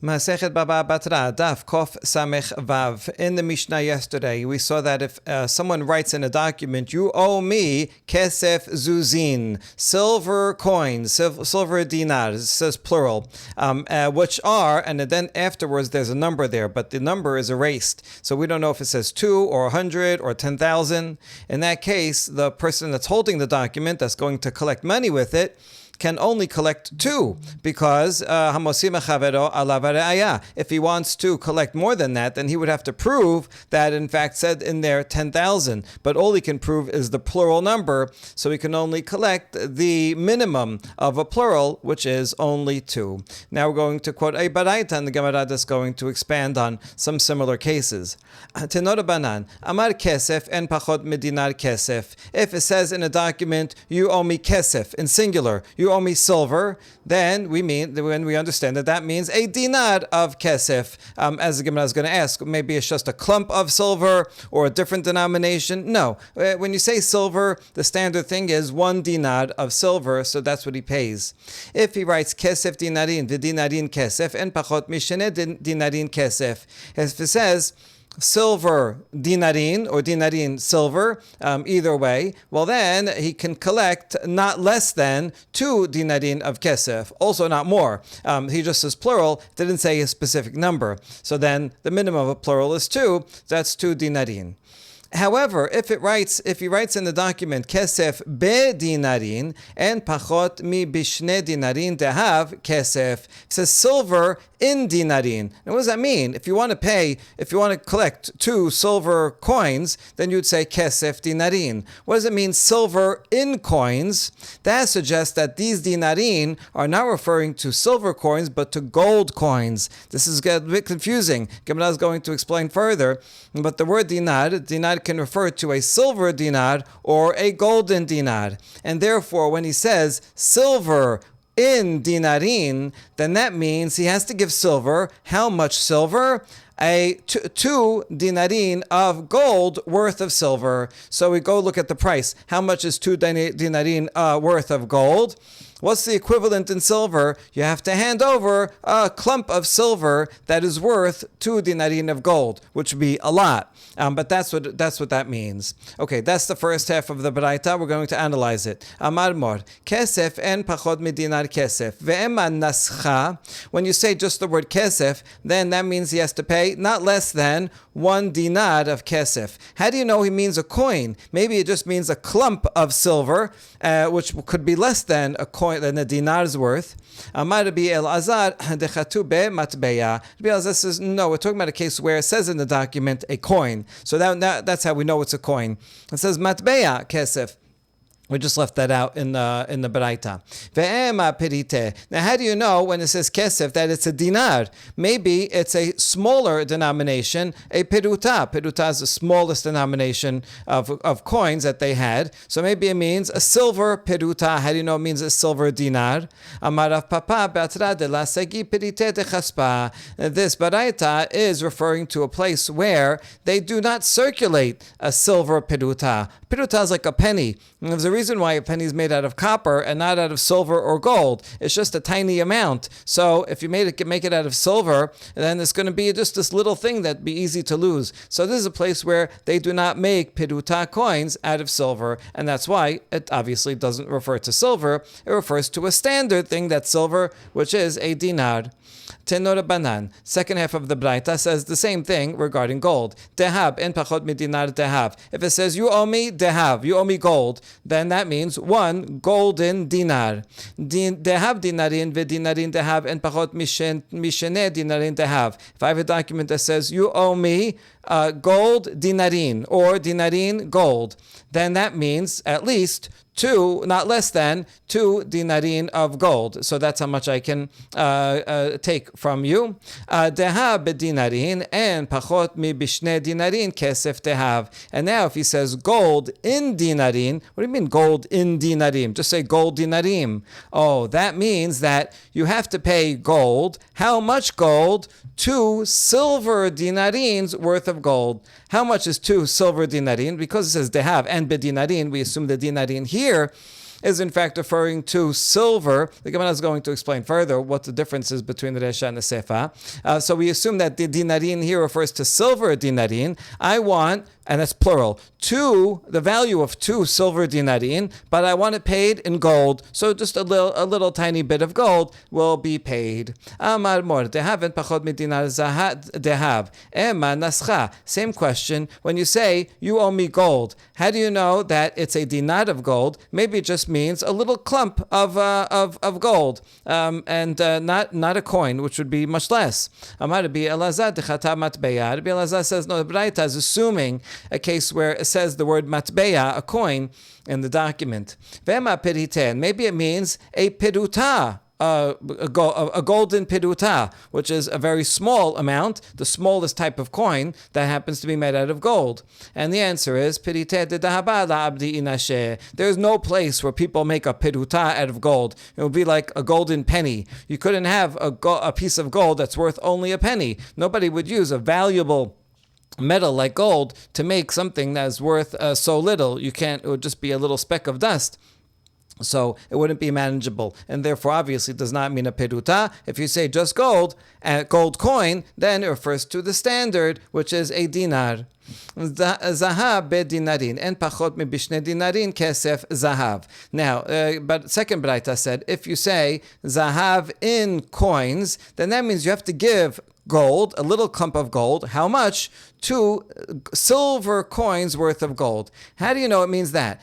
Masechet Baba Batra, Daf Kof Samech Vav. In the Mishnah yesterday, we saw that if someone writes in a document, "You owe me kesef zuzin," silver coins, silver dinars, it says plural, which are, and then afterwards there's a number there, but the number is erased. So we don't know if it says 2 or 100 or 10,000. In that case, the person that's holding the document, that's going to collect money with it, can only collect 2 because if he wants to collect more than that, then he would have to prove that in fact said in there 10,000. But all he can prove is the plural number, so he can only collect the minimum of a plural, which is only 2. Now we're going to quote a baraita, and the Gemara is going to expand on some similar cases. Tenor banan, amar kesef en pachot medinar kesef. If it says in a document, "You owe me kesef," in singular, you owe me silver, then when we understand that means a dinar of kesef. As the Gemara is going to ask, maybe it's just a clump of silver or a different denomination. No, when you say silver, the standard thing is 1 dinar of silver, so that's what he pays. If he writes kesef dinarin, v'dinarin kesef, en pachot mishene dinarin kesef. If it says silver dinarin or dinarin silver, either way, well then he can collect not less than 2 dinarin of kesef, also not more. He just says plural, didn't say a specific number. So then the minimum of a plural is 2, that's 2 dinarin. However, if he writes in the document kesef be dinarin and pachot mi bishne dinarin dehav kesef, it says silver in dinarin. Now, what does that mean? If you want to collect 2 silver coins, then you'd say kesef dinarin. What does it mean, silver in coins? That suggests that these dinarin are not referring to silver coins, but to gold coins. This is a bit confusing. Gemara is going to explain further, but the word dinar can refer to a silver dinar or a golden dinar. And therefore, when he says silver in dinarin, then that means he has to give silver. How much silver? 2 dinarin of gold worth of silver. So we go look at the price. How much is 2 dinarin worth of gold? What's the equivalent in silver? You have to hand over a clump of silver that is worth 2 dinarin of gold, which would be a lot. But that's what that means. Okay, that's the first half of the baraita. We're going to analyze it. Amar mor, kesef en pachot medinar kesef. Ve'ema nascha. When you say just the word kesef, then that means he has to pay not less than 1 dinar of kesef. How do you know he means a coin? Maybe it just means a clump of silver, which could be less than a coin, than a dinar's worth. Amar Rabbi Elazar dechatu be matbeya. Rabbi Elazar says, no, we're talking about a case where it says in the document a coin. So that's how we know it's a coin. It says matbeya kesef. We just left that out in the baraita. Ve'ema perite. Now, how do you know when it says kesef that it's a dinar? Maybe it's a smaller denomination, a peruta. Peruta is the smallest denomination of coins that they had. So maybe it means a silver peruta. How do you know it means a silver dinar? Amarav papa Batra de la segi perite de chaspa. This baraita is referring to a place where they do not circulate a silver peruta. Peruta is like a penny. And there's a reason why a penny is made out of copper and not out of silver or gold. It's just a tiny amount. So if you make it out of silver, then it's going to be just this little thing that'd be easy to lose. So this is a place where they do not make peruta coins out of silver, and that's why it obviously doesn't refer to silver. It refers to a standard thing that's silver, which is a dinar. Tenor banan. Second half of the braita says the same thing regarding gold. Dehab en pachot midinar dehab. If it says you owe me dehab, you owe me gold, then that means 1 golden dinar. Dehab dinarin v'dinarin dehab en pachot mishene dinarin dehab. If I have a document that says you owe me gold dinarin or dinarin gold, then that means at least 2, not less than 2 dinarin of gold. So that's how much I can take from you. Dehab dinarin and pachot mi bishne dinarin kesef dehav. And now if he says gold in dinarin, what do you mean gold in dinarim? Just say gold dinarim. Oh, that means that you have to pay gold. How much gold? 2 silver dinarins worth of gold. How much is 2 silver dinarin? Because it says dehav and bedinarin, we assume the dinarin here is in fact referring to silver. The Gemara is going to explain further what the difference is between the Resha and the Sefa. So we assume that the dinarin here refers to silver dinarin. I want, and that's plural, the value of 2 silver dinarin, but I want it paid in gold. So just a little tiny bit of gold will be paid. Amar mor dehaven pachot midinar dehav ema nascha. Same question. When you say you owe me gold, how do you know that it's a dinar of gold? Maybe it just means a little clump of gold, and not a coin, which would be much less. Amar Rabbi Elazar dechata matbeya. Rabbi Elazar says no. The Braita is assuming a case where it says the word matbeya, a coin, in the document. Vema periten. Maybe it means a peruta. A golden peruta, which is a very small amount, the smallest type of coin that happens to be made out of gold. And the answer is, there's no place where people make a peruta out of gold. It would be like a golden penny. You couldn't have a piece of gold that's worth only a penny. Nobody would use a valuable metal like gold to make something that's worth so little. It would just be a little speck of dust. So it wouldn't be manageable, and therefore obviously does not mean a peruta. If you say just gold, gold coin, then it refers to the standard, which is a dinar. Zahav bedinarin and pachot mibishne dinarin kesef zahav. Now, but second Braita said, if you say zahav in coins, then that means you have to give gold, a little clump of gold. How much? 2 silver coins worth of gold. How do you know it means that?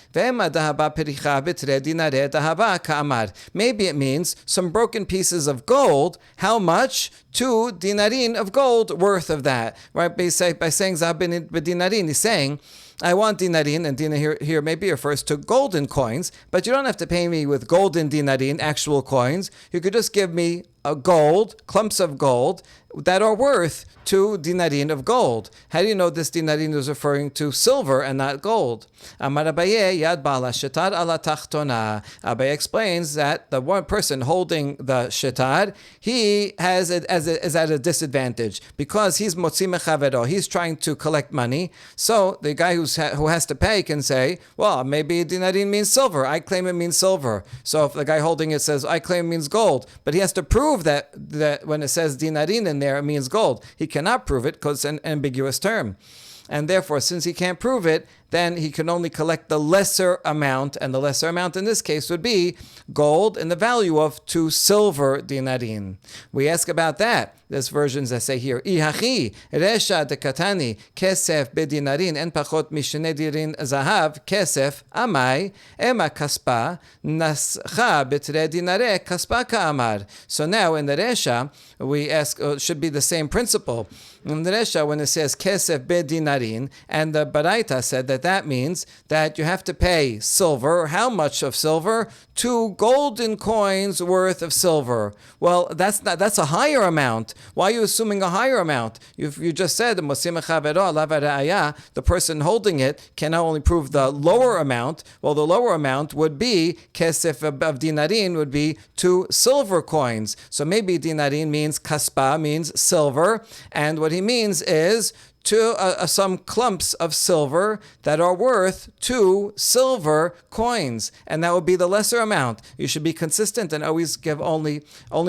Maybe it means some broken pieces of gold. How much? 2 dinarin of gold worth of that. Right? By saying zahab b'dinarin, he's saying, I want dinarin, and dinar here maybe refers to golden coins, but you don't have to pay me with golden dinarin, actual coins. You could just give me clumps of gold that are worth 2 dinarin of gold. How do you know this dinarin is referring to silver and not gold? Amar Abaye yad bala shetar ala tachtona. Abaye explains that the one person holding the shetar, he is at a disadvantage because he's motzi mechavero. He's trying to collect money. So the guy who has to pay can say, well, maybe dinarin means silver. I claim it means silver. So if the guy holding it says, I claim it means gold, but he has to prove that when it says dinarin in there, it means gold. He cannot prove it because it's an ambiguous term. And therefore, since he can't prove it, then he can only collect the lesser amount, and the lesser amount in this case would be gold in the value of 2 silver dinarin. We ask about that. There's versions that say here, Ihachi, Resha de Katani, Kesef bedinarin, en pachot mishene dirin zahav, Kesef, Amai, Ema kaspa, Nascha betre dinare, kaspa ka'amar. So now in the Resha, we ask, should be the same principle. In the Resha, when it says Kesef bedinarin, and the Baraita said that means that you have to pay silver. How much of silver? 2 golden coins worth of silver. Well, that's a higher amount. Why are you assuming a higher amount? You just said the person holding it can only prove the lower amount. Well, the lower amount would be kesef of dinarin would be 2 silver coins. So maybe dinarin means kaspa, means silver, and what he means is some clumps of silver that are worth 2 silver coins, and that would be the lesser amount. You should be consistent and always give only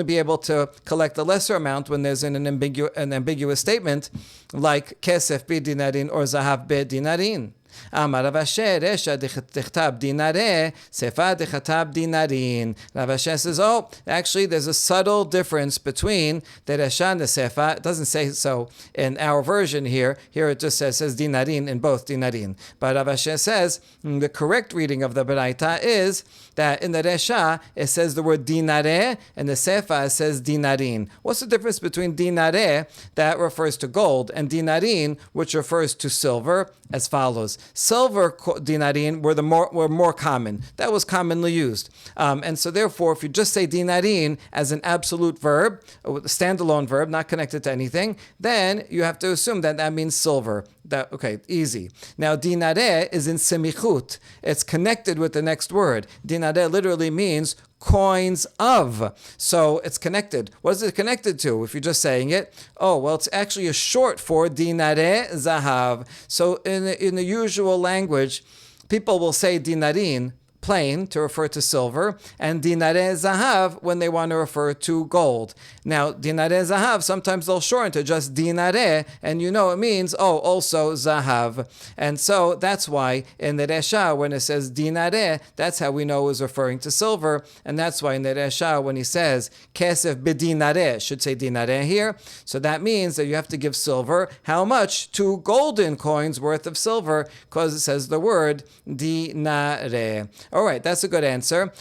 be able to collect the lesser amount when there's an ambiguous statement like kesef b'dinarin or zahav b'dinarin. Amar Rav Asher, Resha dechtab dinare, Sefa dechatab dinarin. Rav Asher says, actually there's a subtle difference between the Resha and the Sefa. It doesn't say so in our version here. Here it just says dinarin in both dinarin. But Rav Asher says, the correct reading of the Baraita is that in the Resha, it says the word dinare, and the Sefa it says dinarin. What's the difference between dinare, that refers to gold, and dinarin, which refers to silver? As follows. Silver dinarin were more common. That was commonly used. And so therefore, if you just say dinarin as an absolute verb, a standalone verb, not connected to anything, then you have to assume that means silver. Okay, easy. Now, dinare is in semichut. It's connected with the next word. Dinare literally means coins of. So it's connected. What is it connected to if you're just saying it? Well, it's actually a short for dinare zahav. So in the usual language, people will say dinarin, plain to refer to silver, and dinare zahav when they want to refer to gold. Now, dinare zahav, sometimes they'll shorten to just dinare, and it means, also zahav. And so that's why in the Resha, when it says dinare, that's how we know it was referring to silver, and that's why in the Resha, when he says kesef bedinare, should say dinare here, so that means that you have to give silver. How much? 2 golden coins worth of silver, because it says the word dinare. All right, that's a good answer.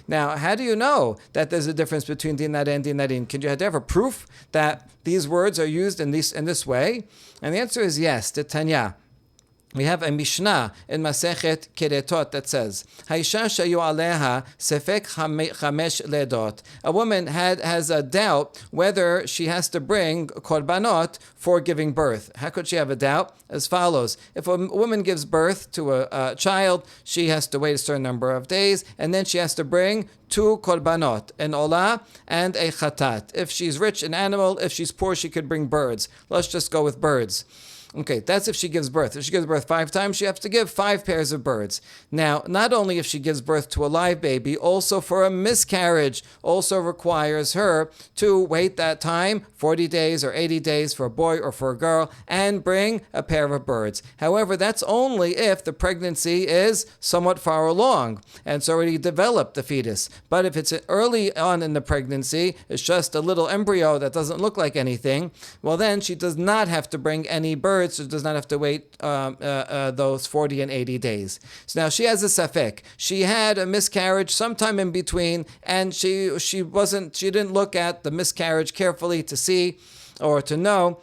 Now, how do you know that there's a difference between dinare and dinarin? Can you have a proof that these words are used in this way? And the answer is yes. The Tanya. We have a Mishnah in Masechet Keretot that says, "Haisha shayu aleha sefek chamesh ledot." A woman has a doubt whether she has to bring korbanot for giving birth. How could she have a doubt? As follows: if a woman gives birth to a child, she has to wait a certain number of days, and then she has to bring 2 korbanot, an olah and a chatat. If she's rich, an animal. If she's poor, she could bring birds. Let's just go with birds. Okay, that's if she gives birth. If she gives birth 5 times, she has to give 5 pairs of birds. Now, not only if she gives birth to a live baby, also for a miscarriage, also requires her to wait that time, 40 days or 80 days for a boy or for a girl, and bring a pair of birds. However, that's only if the pregnancy is somewhat far along and it's already developed, the fetus. But if it's early on in the pregnancy, it's just a little embryo that doesn't look like anything, well then she does not have to bring any birds. So does not have to wait those 40 and 80 days. So now she has a safek. She had a miscarriage sometime in between, and she didn't look at the miscarriage carefully to see or to know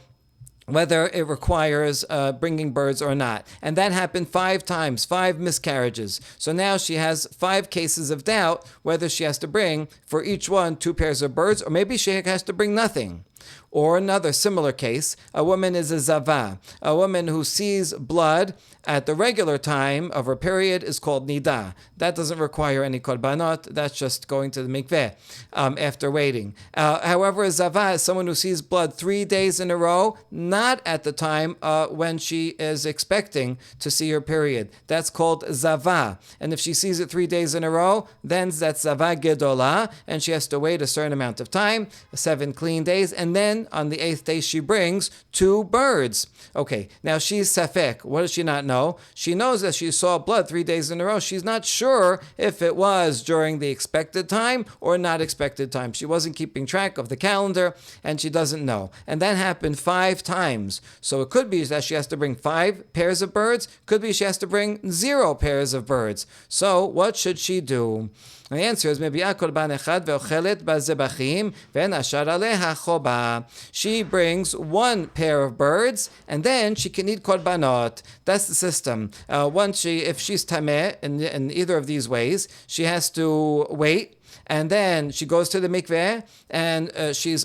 whether it requires bringing birds or not. And that happened 5 times, 5 miscarriages. So now she has 5 cases of doubt whether she has to bring, for each one, 2 pairs of birds, or maybe she has to bring nothing. Or another similar case, a woman is a zava. A woman who sees blood at the regular time of her period is called nida. That doesn't require any korbanot. That's just going to the mikveh after waiting. However, a zava is someone who sees blood 3 days in a row, not at the time when she is expecting to see her period. That's called zava. And if she sees it 3 days in a row, then that's zava gedola, and she has to wait a certain amount of time, 7 clean days, and then on the 8th day she brings 2 birds. Okay, now she's safek. What does she not know? She knows that she saw blood 3 days in a row. She's not sure if it was during the expected time or not expected time. She wasn't keeping track of the calendar, and she doesn't know. And that happened 5 times. So it could be that she has to bring 5 pairs of birds. Could be she has to bring 0 pairs of birds. So what should she do? The answer is מביאה קורבן אחד ואוכלת בזבחים ונשאר עליה חובה. She brings 1 pair of birds and then she can eat korbanot. That's the system. If she's tameh in either of these ways, she has to wait. And then she goes to the mikveh, and she's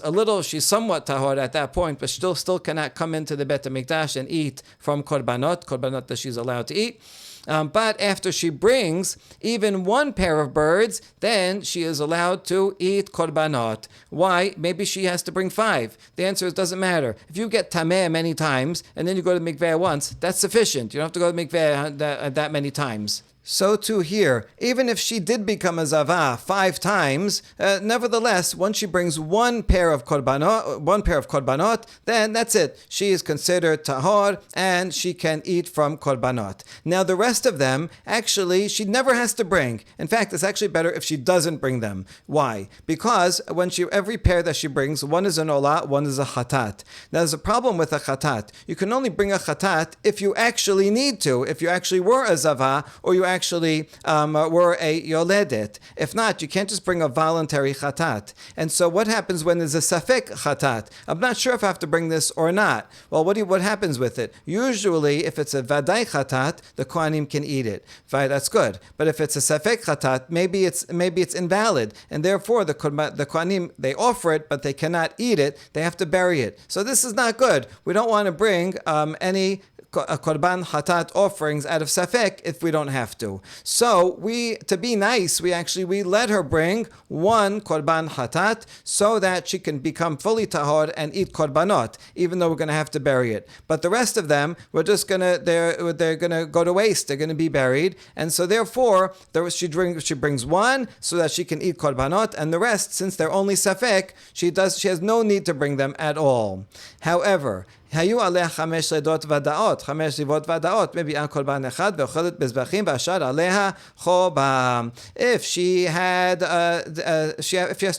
somewhat tahor at that point, but still cannot come into the Bet HaMikdash and eat from korbanot that she's allowed to eat. But after she brings even 1 pair of birds, then she is allowed to eat korbanot. Why? Maybe she has to bring 5. The answer is doesn't matter. If you get tameh many times and then you go to the mikveh once, that's sufficient. You don't have to go to the mikveh that many times. So too here, even if she did become a zava 5 times, nevertheless, once she brings 1 pair of korbanot, then that's it. She is considered tahor, and she can eat from korbanot. Now the rest of them, actually, she never has to bring. In fact, it's actually better if she doesn't bring them. Why? Because every pair that she brings, 1 is an olah, 1 is a chatat. Now there's a problem with a chatat. You can only bring a chatat if you actually need to, if you actually were a zava, or you actually were a yoledet. If not, you can't just bring a voluntary chatat. And so what happens when there's a safek chatat? I'm not sure if I have to bring this or not. Well, what happens with it? Usually, if it's a vadai chatat, the kohanim can eat it. That's good. But if it's a safek chatat, maybe it's invalid, and therefore the kohanim, they offer it, but they cannot eat it. They have to bury it. So this is not good. We don't want to bring any korban hatat offerings out of safek if we don't have to. So to be nice, we let her bring one korban hatat so that she can become fully tahor and eat korbanot, even though we're going to have to bury it. But the rest of them, they're gonna go to waste. They're gonna be buried, and so therefore she brings one so that she can eat korbanot, and the rest, since they're only safek, she has no need to bring them at all. However, היו עליה 5 לידות ודאות, 5 זיוות ודאות, מביאה קורבן אחד ואוכלת בזבחים והשאר עליה חובה. If she has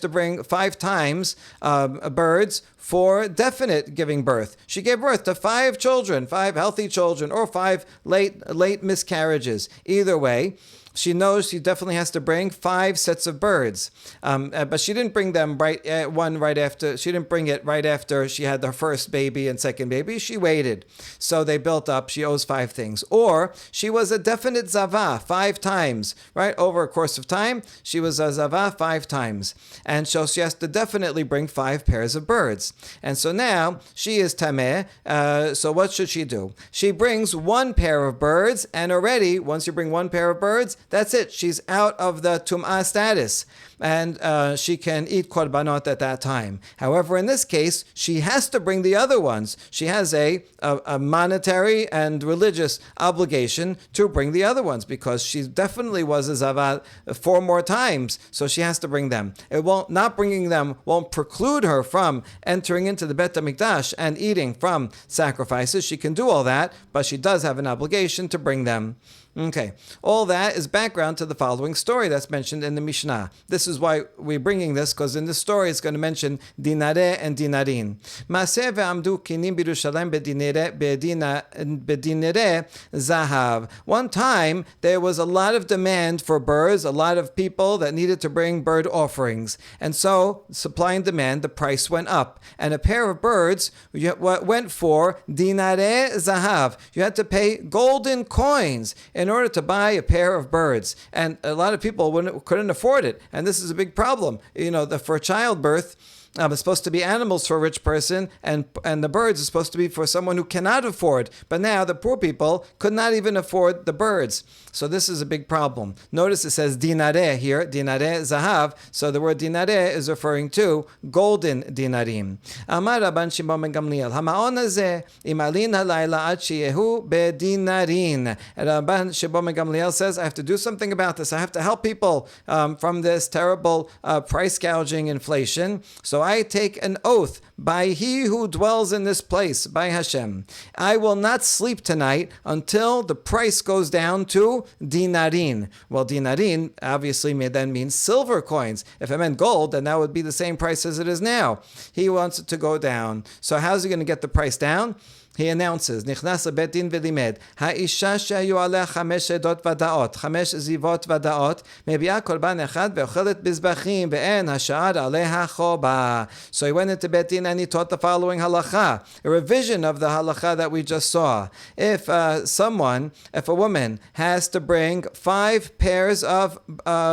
to bring 5 times birds for definite giving birth. She gave birth to 5 children, 5 healthy children, or 5 late miscarriages. Either way, she knows she definitely has to bring 5 sets of birds, but she didn't bring them right after. She didn't bring it right after she had her first baby and second baby. She waited, so they built up. She owes 5 things, or she was a definite zava 5 times, right over a course of time. She was a zava 5 times, and so she has to definitely bring 5 pairs of birds. And so now she is tameh. So what should she do? She brings 1 pair of birds, and already once you bring 1 pair of birds, that's it. She's out of the tum'ah status, and she can eat korbanot at that time. However, in this case, she has to bring the other ones. She has a monetary and religious obligation to bring the other ones because she definitely was a zavat 4 more times, so she has to bring them. Not bringing them won't preclude her from entering into the Bet HaMikdash and eating from sacrifices. She can do all that, but she does have an obligation to bring them. Okay, all that is background to the following story that's mentioned in the Mishnah. This is why we're bringing this, because in this story it's going to mention dinare and dinarin. Maseh ve'amdu kinim b'Yerushalayim bedinare zahav. One time there was a lot of demand for birds, a lot of people that needed to bring bird offerings, and so supply and demand, the price went up, and a pair of birds went for dinare zahav. You had to pay golden coins in order to buy a pair of birds, and a lot of people couldn't afford it, and this is a big problem. For childbirth, it's supposed to be animals for a rich person, and the birds are supposed to be for someone who cannot afford. But now the poor people could not even afford the birds. So this is a big problem. Notice it says dinare here, dinare zahav. So the word dinare is referring to golden dinarim. Amar Rabban Shimon ben Gamliel, hama'on hazeh imalin halayla ad sheyehu bedinarin. And Rabban Shimon ben Gamliel says, I have to do something about this. I have to help people from this terrible price gouging inflation. So I take an oath by he who dwells in this place, by Hashem. I will not sleep tonight until the price goes down to dinarin. Well, dinarin obviously then means silver coins. If it meant gold, then that would be the same price as it is now. He wants it to go down. So how's he going to get the price down? He announces, Nichnas לבית דין ולימד, האישה שהיו עליה 5 עדות ודאות, 5 זיוות ודאות, מביאה קורבן אחד ואוכלת בזבחים, ואין השאר עליה חובה. So he went into Bet Din and he taught the following halacha, a revision of the halacha that we just saw. If a woman has to bring 5 pairs of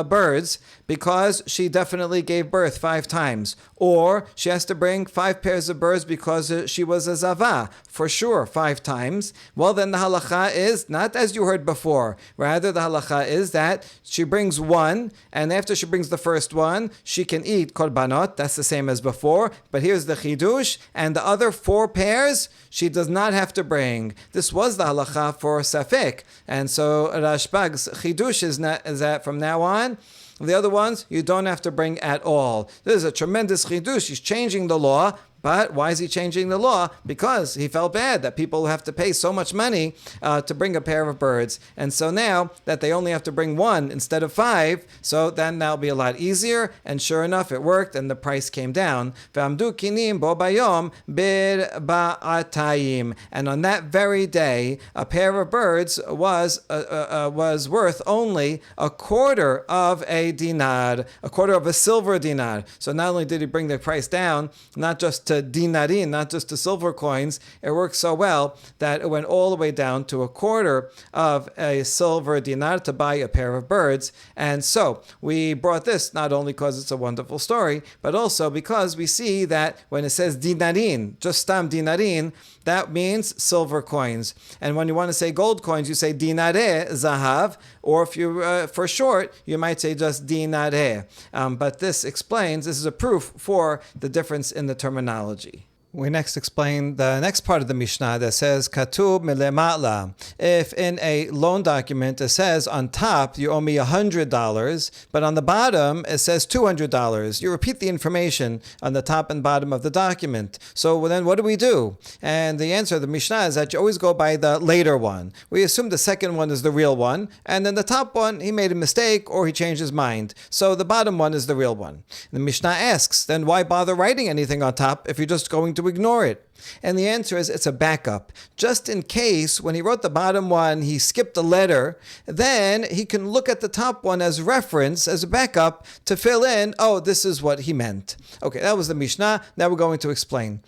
birds because she definitely gave birth 5 times, or she has to bring 5 pairs of birds because she was a zava, for sure 5 times, well then the halacha is not as you heard before. Rather, the halacha is that she brings 1, and after she brings the first one, she can eat korbanot. That's the same as before, but here's the chidush, and the other 4 pairs she does not have to bring. This was the halacha for safek, and so Rashbag's chidush is that from now on, the other ones you don't have to bring at all. This is a tremendous chidush. He's changing the law. But why is he changing the law? Because he felt bad that people have to pay so much money to bring a pair of birds. And so now that they only have to bring 1 instead of 5, so then that'll be a lot easier. And sure enough, it worked and the price came down. V'amdu kinim bo bayom b'atayim. And on that very day, a pair of birds was worth only a quarter of a dinar, a quarter of a silver dinar. So not only did he bring the price down, not just to dinarin, not just to silver coins. It worked so well that it went all the way down to a quarter of a silver dinar to buy a pair of birds. And so we brought this not only because it's a wonderful story, but also because we see that when it says dinarin, just stam dinarin, that means silver coins. And when you want to say gold coins, you say dinare zahav, or if you, for short, you might say just dinare. But this is a proof for the difference in the terminology. We next explain the next part of the Mishnah that says Katub milema'la. If in a loan document it says on top you owe me $100, but on the bottom it says $200, you repeat the information on the top and bottom of the document. So then what do we do? And the answer of the Mishnah is that you always go by the later one. We assume the second one is the real one, and then the top one, he made a mistake or he changed his mind. So the bottom one is the real one. The Mishnah asks, then why bother writing anything on top if you're just going to ignore it? And the answer is it's a backup. Just in case when he wrote the bottom one, he skipped a letter, then he can look at the top one as reference, as a backup, to fill in, oh, this is what he meant. Okay, that was the Mishnah. Now we're going to explain.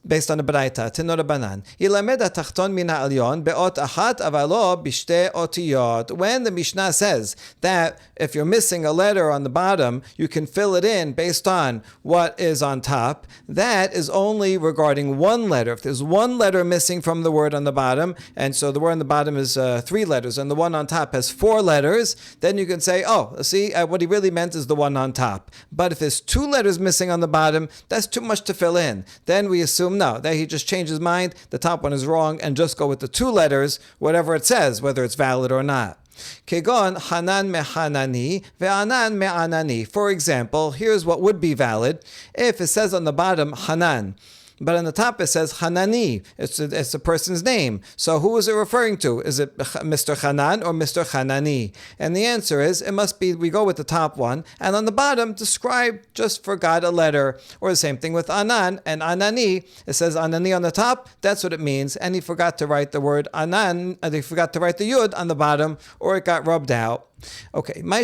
Based on the Braita, Tenor Banan. Yilamed atachton min ha'alyon be'ot achat avalo b'shte otiyot. When the Mishnah says that if you're missing a letter on the bottom, you can fill it in based on what is on top, that is only regarding one letter. If there's one letter missing from the word on the bottom, and so the word on the bottom is 3 letters, and the one on top has 4 letters, then you can say, oh, see, what he really meant is the one on top. But if there's 2 letters missing on the bottom, that's too much to fill in. Then we assume no, that he just changed his mind, the top one is wrong, and just go with the 2 letters, whatever it says, whether it's valid or not. Kegon Hanan mehanani ve'anan me'anani. For example, here's what would be valid. If it says on the bottom Hanan, but on the top it says Hanani. It's a person's name. So who is it referring to? Is it Mr. Hanan or Mr. Hanani? And the answer is, it must be, we go with the top one. And on the bottom, describe, just forgot a letter. Or the same thing with Anan and Anani. It says Anani on the top. That's what it means. And he forgot to write the word Anan. He forgot to write the Yud on the bottom, or it got rubbed out. Okay, now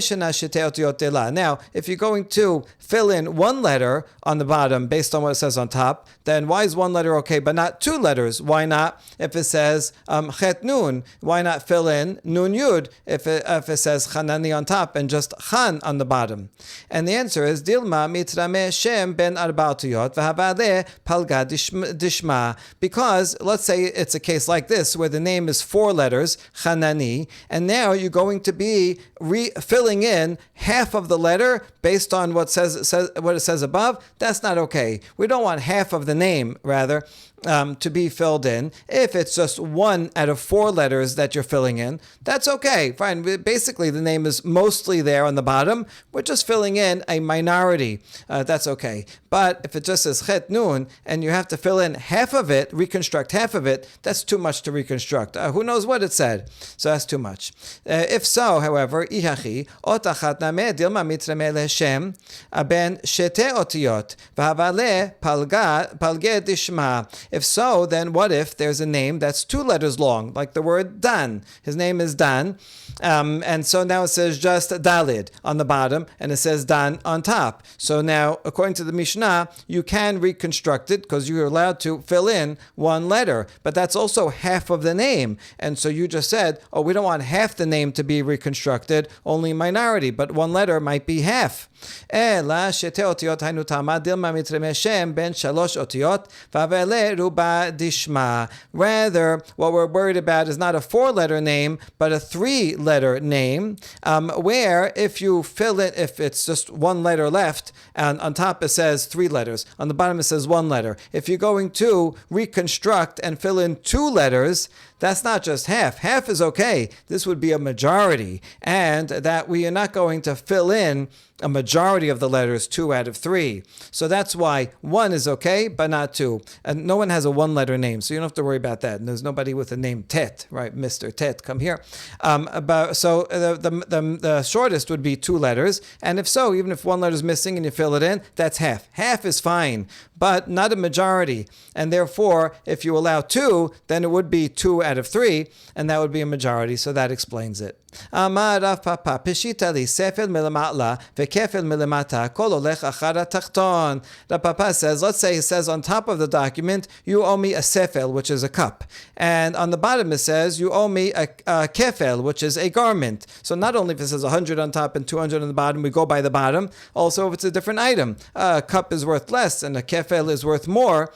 if you're going to fill in 1 letter on the bottom based on what it says on top, then why is 1 letter okay but not 2 letters? Why not? If it says chet nun, why not fill in nun yud if it says chanani on top and just chan on the bottom? And the answer is dilma mitrame shem ben arbautiyot v'havale palga dishma. Because let's say it's a case like this where the name is 4 letters, chanani, and now you're going to be filling in half of the letter based on what it says above. That's not okay. We don't want half of the name, rather, to be filled in. If it's just 1 out of 4 letters that you're filling in, that's okay. Fine. Basically, the name is mostly there on the bottom. We're just filling in a minority. That's okay. But if it just says chet nun and you have to fill in half of it, reconstruct half of it, that's too much to reconstruct. Who knows what it said? So that's too much. If so, however, ihachi otachat name dilma mitrame leshem ben shete otiyot v'havale palge dishma. If so, then what if there's a name that's 2 letters long, like the word Dan? His name is Dan, and so now it says just Dalid on the bottom, and it says Dan on top. So now, according to the Mishnah, you can reconstruct it because you're allowed to fill in 1 letter, but that's also half of the name. And so you just said, oh, we don't want half the name to be reconstructed, only minority, but 1 letter might be half. Rather, what we're worried about is not a 4-letter name, but a 3-letter name, where if you fill it, if it's just 1 letter left, and on top it says 3 letters, on the bottom it says 1 letter. If you're going to reconstruct and fill in 2 letters, that's not just half. Half is okay. This would be a majority, and that we are not going to fill in a majority of the letters, 2 out of 3. So that's why 1 is okay, but not 2. And no one has a 1-letter name, so you don't have to worry about that. And there's nobody with the name Tet, right? Mr. Tet, come here. So the shortest would be 2 letters, and if so, even if 1 letter is missing and you fill it in, that's half. Half is fine, but not a majority. And therefore, if you allow 2, then it would be 2 out of 3, and that would be a majority. So that explains it. Amar Rav Papa, Peshita li sefel melamatla kefel milemata kol olech achar hatachton. The Papa says, let's say it says on top of the document, you owe me a sefel, which is a cup. And on the bottom it says, you owe me a kefel, which is a garment. So not only if it says 100 on top and 200 on the bottom, we go by the bottom. Also, if it's a different item, a cup is worth less and a kefel is worth more.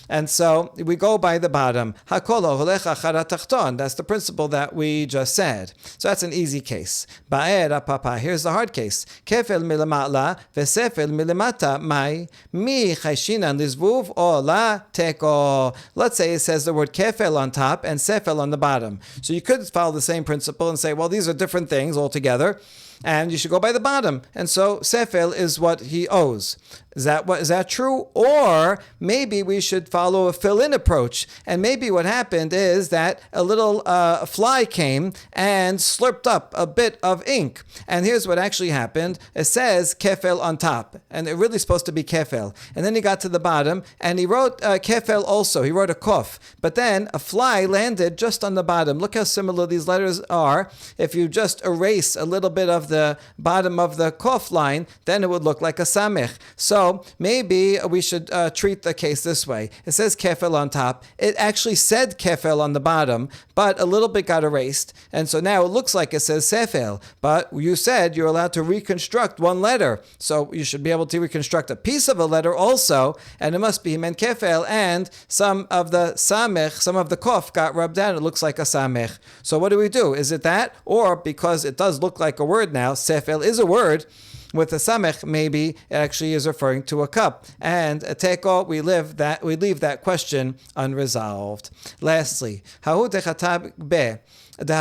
And so we go by the bottom. Hakol holech achar hatachton. That's the principle that we just said. So that's an easy case. Ba'er Papa. Here's the hard case. Kefel milama'la vesefel milamata mai mi chayshinan lizvuv o la teko. Let's say it says the word kefel on top and sefel on the bottom. So you could follow the same principle and say, well, these are different things altogether, and you should go by the bottom. And so sefel is what he owes. Is that true? Or maybe we should follow a fill-in approach. And maybe what happened is that a little fly came and slurped up a bit of ink. And here's what actually happened. It says kefel on top. And it's really supposed to be kefel. And then he got to the bottom and he wrote kefel also. He wrote a kof. But then a fly landed just on the bottom. Look how similar these letters are. If you just erase a little bit of the bottom of the kof line, then it would look like a samech. So maybe we should treat the case this way. It says kefel on top. It actually said kefel on the bottom, but a little bit got erased. And so now it looks like it says sefel. But you said you're allowed to reconstruct one letter. So you should be able to reconstruct a piece of a letter also. And it must be meant kefel. And some of the samech, some of the kof got rubbed out. It looks like a samech. So what do we do? Is it that? Or because it does look like a word now, sefel is a word, with a samech, maybe it actually is referring to a cup. And a teko, we leave that question unresolved. Lastly, hahu dechatab be. You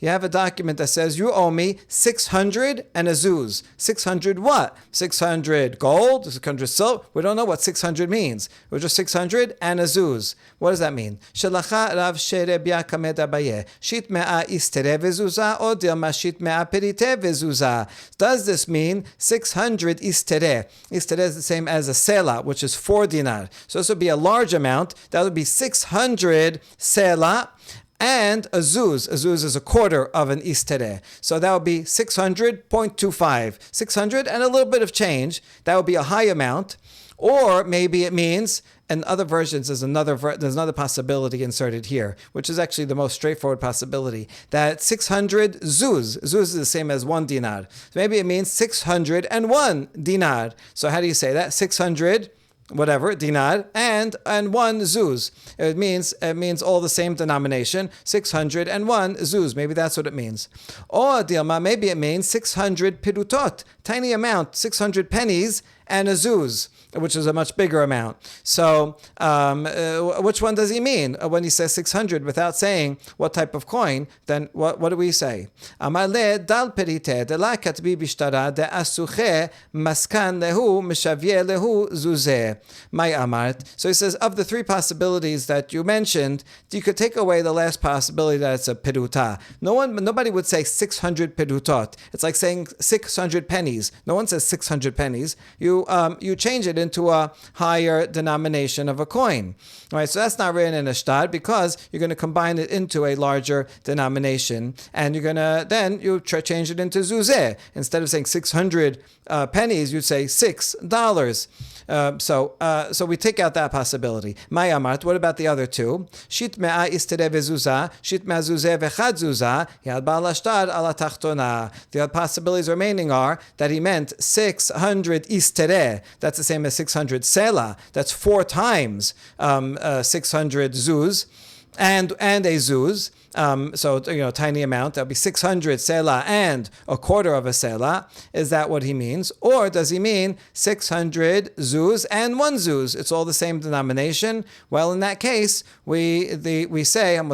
have a document that says you owe me 600 and a zuz. 600 what? 600 gold, 600 silver. We don't know what 600 means. We're just 600 and a zuz. What does that mean? Shelacha rav shere biakamed abaye. Shit mea istere vezuza or dilma shit mea perite vezuza. Does this mean 600 istere? Istere is the same as a sela, which is 4 dinar. So this would be a large amount. That would be 600 sela. And a zuz. A zuz is a quarter of an istere. So that would be 600.25. 600 and a little bit of change. That would be a high amount. Or maybe it means, in other versions, there's another possibility inserted here, which is actually the most straightforward possibility, that 600 zuz. Zuz is the same as 1 dinar. So maybe it means 601 dinar. So how do you say that? 600 whatever, dinar, and 1 zuz. It means all the same denomination, 601 zuz. Maybe that's what it means. Or Dilma, maybe it means 600 pirutot, tiny amount, 600 pennies, and a zuz, which is a much bigger amount. So, which one does he mean when he says 600 without saying what type of coin? Then what do we say? Amale dal perite de la katbi bishtara de asuche maskan lehu mishavye lehu zuze. My amart. So he says, of the 3 possibilities that you mentioned, you could take away the last possibility that it's a peruta. Nobody would say 600 perutot. It's like saying 600 pennies. No one says 600 pennies. You change it into a higher denomination of a coin. All right, so that's not written in a shtad because you're going to combine it into a larger denomination, and you're going to then change it into zuzeh. Instead of saying 600 pennies, you'd say $6. So we take out that possibility. My amart. What about the other 2? Shit mea istere vezuza, shit mea zuzeh vechad zuza, yad ba'al ashtad ala tachtona. The other possibilities remaining are that he meant 600 istere. That's the same as 600 sela. That's 4 times 600 zuz, and a zuz. So, tiny amount. That would be 600 sela and a quarter of a sela. Is that what he means? Or does he mean 600 zuz and 1 zuz? It's all the same denomination. Well, in that case, we say, the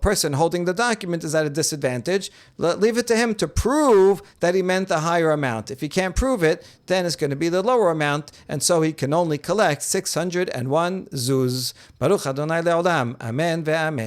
person holding the document is at a disadvantage. Leave it to him to prove that he meant the higher amount. If he can't prove it, then it's going to be the lower amount, and so he can only collect 601 zuz. Baruch Adonai Le'olam. Amen ve'amen.